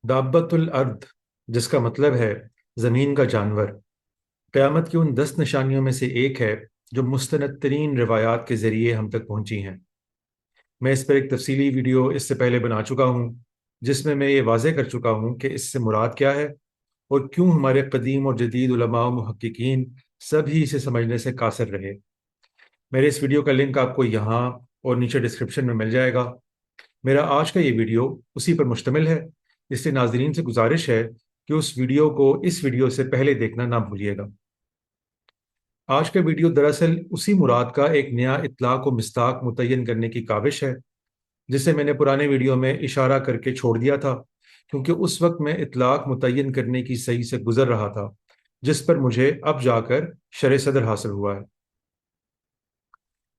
दाब्बतुल अर्द, जिसका मतलब है ज़मीन का जानवर, क़यामत की उन 10 निशानियों में से एक है जो मुस्तनद तरीन रिवायात के ज़रिए हम तक पहुँची हैं। मैं इस पर एक तफसीली वीडियो इससे पहले बना चुका हूँ, जिसमें मैं ये वाज़ेह कर चुका हूँ कि इससे मुराद क्या है और क्यों हमारे कदीम और जदीद उलमा व मुहक्किकीन सभी इसे समझने से कासिर रहे। मेरे इस वीडियो का लिंक आपको यहाँ और नीचे डिस्क्रिप्शन में मिल जाएगा। मेरा आज का ये वीडियो उसी पर मुश्तमिल है, इसलिए नाजरीन से गुजारिश है कि उस वीडियो को इस वीडियो से पहले देखना ना भूलिएगा। आज का वीडियो दरअसल उसी मुराद का एक नया इतलाक व मिस्ताक मुतय्यन करने की काविश है, जिसे मैंने पुराने वीडियो में इशारा करके छोड़ दिया था, क्योंकि उस वक्त मैं इतलाक मुतय्यन करने की सही से गुजर रहा था, जिस पर मुझे अब जाकर शरह सदर हासिल हुआ है।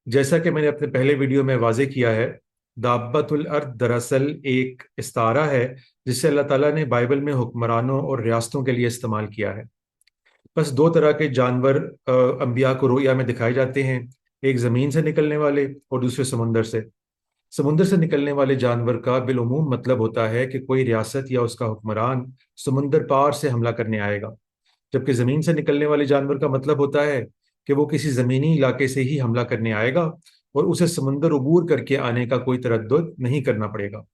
जैसा कि मैंने अपने पहले वीडियो में वाज़ेह किया है, दाब्बतुल अर्द दरअसल एक इस्तारा है जिसे अल्लाह ताला ने बाइबल में हुक्मरानों और रियासतों के लिए इस्तेमाल किया है। बस दो तरह के जानवर अंबिया को रोया में दिखाए जाते हैं, एक ज़मीन से निकलने वाले और दूसरे समुंदर से। समुंदर से निकलने वाले जानवर का बिलउमूम मतलब होता है कि कोई रियासत या उसका हुक्मरान समुंदर पार से हमला करने आएगा, जबकि ज़मीन से निकलने वाले जानवर का मतलब होता है कि वो किसी ज़मीनी इलाके से ही हमला करने आएगा और उसे समुंदर अबूर करके आने का कोई तरद्दुद नहीं करना पड़ेगा।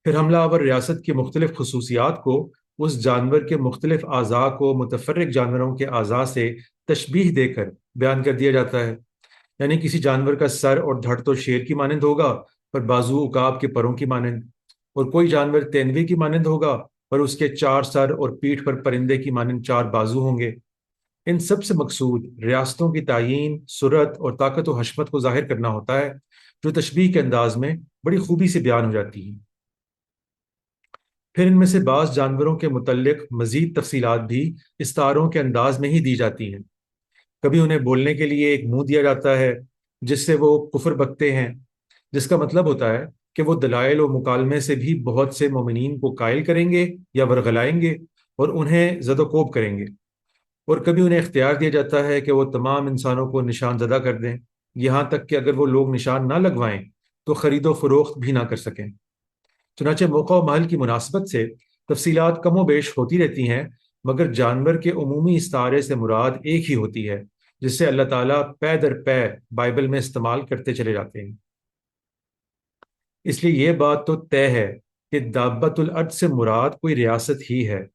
फिर हमलावर रियासत की मुख्तलिफ खसूसियात को उस जानवर के मुख्तलिफ अज़ा को मुतफर्रिक जानवरों के अज़ा से तशबीह देकर बयान कर दिया जाता है। यानी किसी जानवर का सर और धड़ तो शेर की मानंद होगा, पर बाजू उकाब के परों की मानंद, और कोई जानवर तेंदुए की मानंद होगा, पर उसके 4 सर और पीठ पर परिंदे की मानंद 4 बाजू होंगे। इन सब से मकसूद रियासतों की तायीन, सुरत और ताकत व हशमत को जाहिर करना होता है, जो तशबीह के अंदाज में बड़ी खूबी से बयान हो जाती है। फिर इनमें से बाज़ जानवरों के मुतल्लिक मज़ीद तफसीलात भी इस्तारों के अंदाज में ही दी जाती हैं। कभी उन्हें बोलने के लिए एक मुंह दिया जाता है जिससे वो कुफर बकते हैं, जिसका मतलब होता है कि वो दलाइल और मुकालमे से भी बहुत से मोमिनीन को कायल करेंगे या वरगलाएंगे और उन्हें ज़दोकोब करेंगे। और कभी उन्हें इख्तियार दिया जाता है कि वो तमाम इंसानों को निशान ज़दा कर दें, यहाँ तक कि अगर वो लोग निशान ना लगवाएं तो ख़रीदो फरोख्त भी ना कर सकें। चुनाचे मौका व महल की मुनासबत से तफसीलात कमो बेश होती रहती हैं, मगर जानवर के उमूमी इस्तारे से मुराद एक ही होती है, जिससे अल्लाह ताला पै दर पै बाइबल में इस्तेमाल करते चले जाते हैं। इसलिए ये बात तो तय है कि दाब्बतुल अर्द से मुराद कोई रियासत ही है,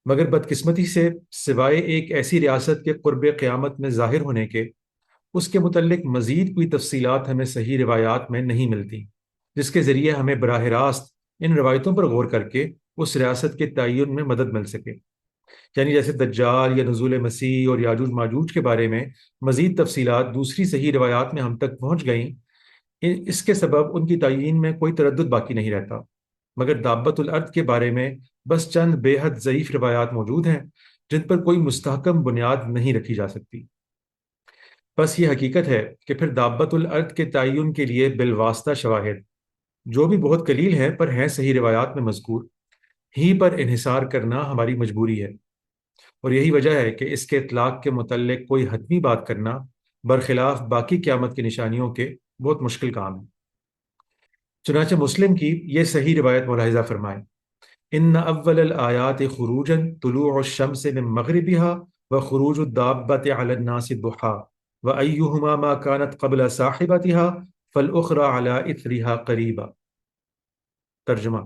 मगर बदकिस्मती से सिवाय एक ऐसी रियासत के कुर्ब क़यामत में ज़ाहिर होने के, उसके मुतल्लिक मज़ीद कोई तफसीलात हमें सही रिवायात में नहीं मिलती, जिसके ज़रिए हमें बराह रास्त इन रवायतों पर गौर करके उस रियासत के तयन में मदद मिल सके। यानी जैसे दज्जाल या नज़ूल मसीह और याजूज माजूज के बारे में मज़ीद तफसीलात दूसरी सही रिवायात में हम तक पहुँच गईं, इसके सबब उनकी तयीन में कोई तरद्दुद बाकी नहीं रहता। मगर दाब्बतुल अर्द के बारे में बस चंद बेहद ज़ईफ़ रिवायात मौजूद हैं, जिन पर कोई मुस्तहकम बुनियाद नहीं रखी जा सकती। बस ये हकीकत है कि फिर दाब्बतुल अर्द के तयन के लिए बिलवास्ता शवाहिद, जो भी बहुत कलील हैं पर हैं सही रिवायात में मज़कूर, ही पर इन्हिसार करना हमारी मजबूरी है। और यही वजह है कि इसके इतलाक के मुतल्लिक कोई हतमी बात करना बरखिलाफ बाकी क़यामत की निशानियों के बहुत मुश्किल काम है। चुनांचे मुस्लिम की ये सही रिवायत मुलाहिज़ा फरमाए, इन्न अव्वल आयात खुरूजन तुलूउ शम्स मिन मगरिबिहा व खुरूजु दाब्बति अला नासि दुहा व अय्युहुमा मा कानत क़ब्ल साहिबतिहा फल उखरा अला इथरिहा करीबा। तर्जुमा: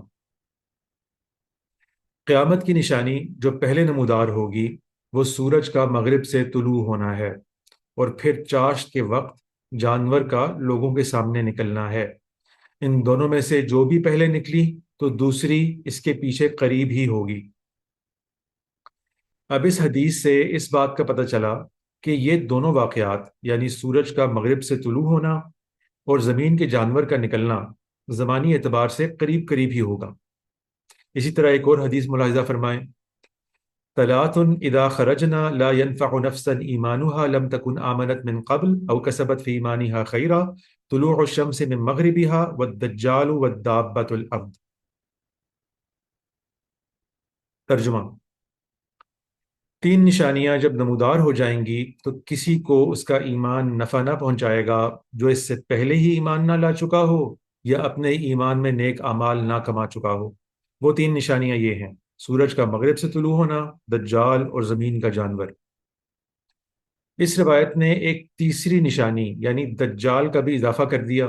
क़यामत की निशानी जो पहले नमूदार होगी वो सूरज का मगरिब से तुलू होना है और फिर चाश्त के वक्त जानवर का लोगों के सामने निकलना है। इन दोनों में से जो भी पहले निकली तो दूसरी इसके पीछे करीब ही होगी। अब इस हदीस से इस बात का पता चला कि ये दोनों वाक़यात, यानी सूरज का मगरिब से तुलू होना और ज़मीन के जानवर का निकलना, ज़मानी एतबार से करीब करीब ही होगा। इसी तरह एक और हदीस मुलाहिज़ा फरमाएं, तलातुन इदा खरजना ला यनफ़अु नफ्सन ईमानुहा लम तकुन आमनत मिन क़ब्ल औ कसबत फ़ी ईमानिहा खैरा तुलूउ शम्स मिन मग़रिबिहा वद्दज्जालु वद्दाब्बतुल अर्द। तर्जुमा: 3 निशानियां जब नमूदार हो जाएंगी तो किसी को उसका ईमान नफ़ा ना पहुंचाएगा जो इससे पहले ही ईमान ना ला चुका हो या अपने ईमान में नेक अमाल ना कमा चुका हो। وہ تین نشانیاں یہ ہیں: سورج کا مغرب سے طلوع ہونا، دجال اور زمین کا جانور۔ اس روایت نے ایک تیسری نشانی یعنی دجال کا بھی اضافہ کر دیا،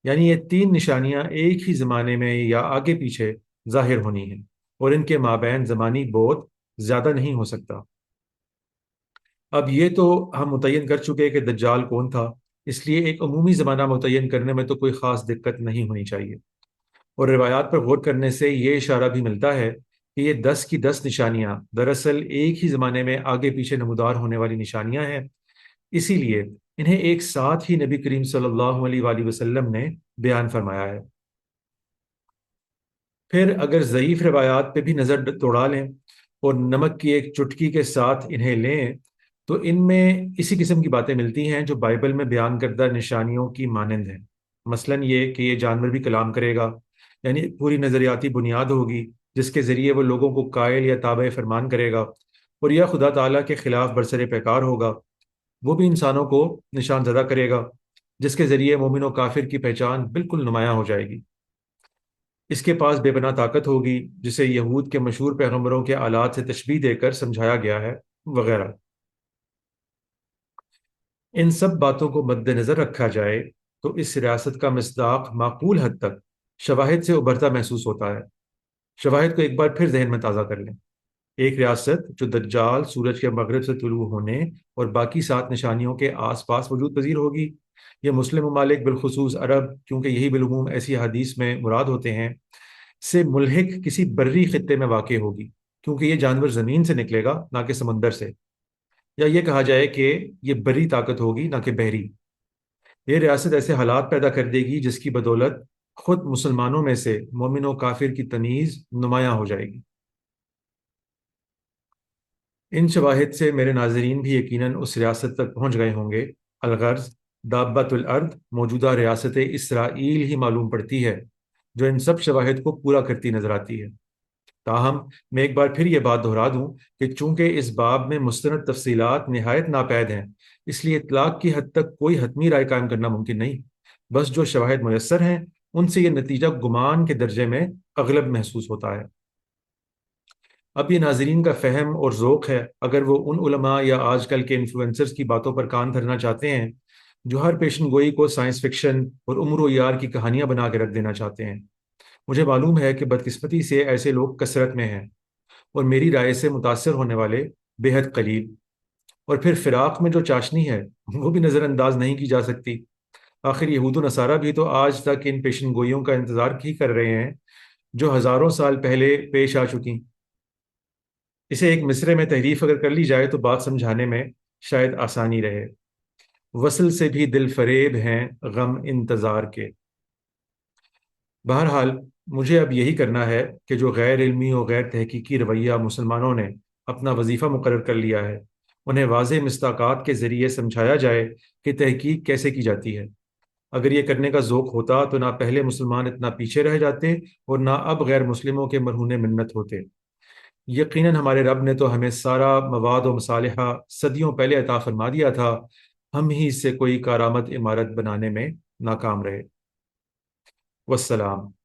یعنی یہ تین نشانیاں ایک ہی زمانے میں یا آگے پیچھے ظاہر ہونی ہیں، اور ان کے مابین زمانی بعد زیادہ نہیں ہو سکتا۔ اب یہ تو ہم متعین کر چکے کہ دجال کون تھا، اس لیے ایک عمومی زمانہ متعین کرنے میں تو کوئی خاص دقت نہیں ہونی چاہیے، اور روایات پر غور کرنے سے یہ اشارہ بھی ملتا ہے کہ یہ 10 کی 10 نشانیاں دراصل ایک ہی زمانے میں آگے پیچھے نمودار ہونے والی نشانیاں ہیں، اسی لیے انہیں ایک ساتھ ہی نبی کریم صلی اللہ علیہ وآلہ وسلم نے بیان فرمایا ہے۔ پھر اگر ضعیف روایات پہ بھی نظر دوڑا لیں اور نمک کی ایک چٹکی کے ساتھ انہیں لیں تو ان میں اسی قسم کی باتیں ملتی ہیں جو بائبل میں بیان کردہ نشانیوں کی مانند ہیں۔ مثلا یہ کہ یہ جانور بھی کلام کرے گا، یعنی پوری نظریاتی بنیاد ہوگی جس کے ذریعے وہ لوگوں کو قائل یا تابع فرمان کرے گا، اور یہ خدا تعالیٰ کے خلاف برسر پیکار ہوگا۔ وہ بھی انسانوں کو نشان زدہ کرے گا، جس کے ذریعے مومن و کافر کی پہچان بالکل نمایاں ہو جائے گی۔ اس کے پاس بے پناہ طاقت ہوگی جسے یہود کے مشہور پیغمبروں کے آلات سے تشبیہ دے کر سمجھایا گیا ہے، وغیرہ۔ ان سب باتوں کو مد نظر رکھا جائے تو اس ریاست کا مصداق معقول حد تک شواہد سے ابھرتا محسوس ہوتا ہے۔ شواہد کو ایک بار پھر ذہن میں تازہ کر لیں۔ ایک ریاست جو دجال سورج کے مغرب سے طلوع ہونے اور باقی 7 نشانیوں کے آس پاس وجود پذیر ہوگی، یہ مسلم ممالک بالخصوص عرب، کیونکہ یہی بالعموم ایسی حدیث میں مراد ہوتے ہیں، سے ملحق کسی بری خطے میں واقع ہوگی، کیونکہ یہ جانور زمین سے نکلے گا نہ کہ سمندر سے، یا یہ کہا جائے کہ یہ بری طاقت ہوگی نہ کہ بحری۔ یہ ریاست ایسے حالات پیدا کر دے گی جس کی بدولت خود مسلمانوں میں سے مومن و کافر کی تمیز نمایاں ہو جائے گی۔ ان شواہد سے میرے ناظرین بھی یقیناً اس ریاست تک پہنچ گئے ہوں گے۔ الغرض دابت الارض موجودہ ریاست اسرائیل ہی معلوم پڑتی ہے، جو ان سب شواہد کو پورا کرتی نظر آتی ہے۔ تاہم میں ایک بار پھر یہ بات دہرا دوں کہ چونکہ اس باب میں مستند تفصیلات نہایت ناپید ہیں، اس لیے اطلاق کی حد تک کوئی حتمی رائے قائم کرنا ممکن نہیں۔ بس جو شواہد میسر ہیں ان سے یہ نتیجہ گمان کے درجے میں اغلب محسوس ہوتا ہے۔ اب یہ ناظرین کا فہم اور ذوق ہے، اگر وہ ان علماء یا آج کل کے انفلوئنسرز کی باتوں پر کان دھرنا چاہتے ہیں جو ہر پیشن گوئی کو سائنس فکشن اور عمر و یار کی کہانیاں بنا کے رکھ دینا چاہتے ہیں۔ مجھے معلوم ہے کہ بدقسمتی سے ایسے لوگ کثرت میں ہیں، اور میری رائے سے متاثر ہونے والے بے حد قلیل، اور پھر فراق میں جو چاشنی ہے وہ بھی نظر انداز نہیں کی جا سکتی۔ آخر یہود و نصارہ بھی تو آج تک ان پیشن گوئیوں کا انتظار ہی کر رہے ہیں جو ہزاروں سال پہلے پیش آ چکی۔ اسے ایک مصرے میں تحریف اگر کر لی جائے تو بات سمجھانے میں شاید آسانی رہے: وصل سے بھی دل فریب ہیں غم انتظار کے۔ بہرحال مجھے اب یہی کرنا ہے کہ جو غیر علمی اور غیر تحقیقی رویہ مسلمانوں نے اپنا وظیفہ مقرر کر لیا ہے انہیں واضح مصداقات کے ذریعے سمجھایا جائے کہ تحقیق کیسے کی جاتی ہے۔ اگر یہ کرنے کا ذوق ہوتا تو نہ پہلے مسلمان اتنا پیچھے رہ جاتے اور نہ اب غیر مسلموں کے مرہون منت ہوتے۔ یقیناً ہمارے رب نے تو ہمیں سارا مواد و مصالحہ صدیوں پہلے عطا فرما دیا تھا، ہم ہی اس سے کوئی کارآمد عمارت بنانے میں ناکام رہے۔ والسلام۔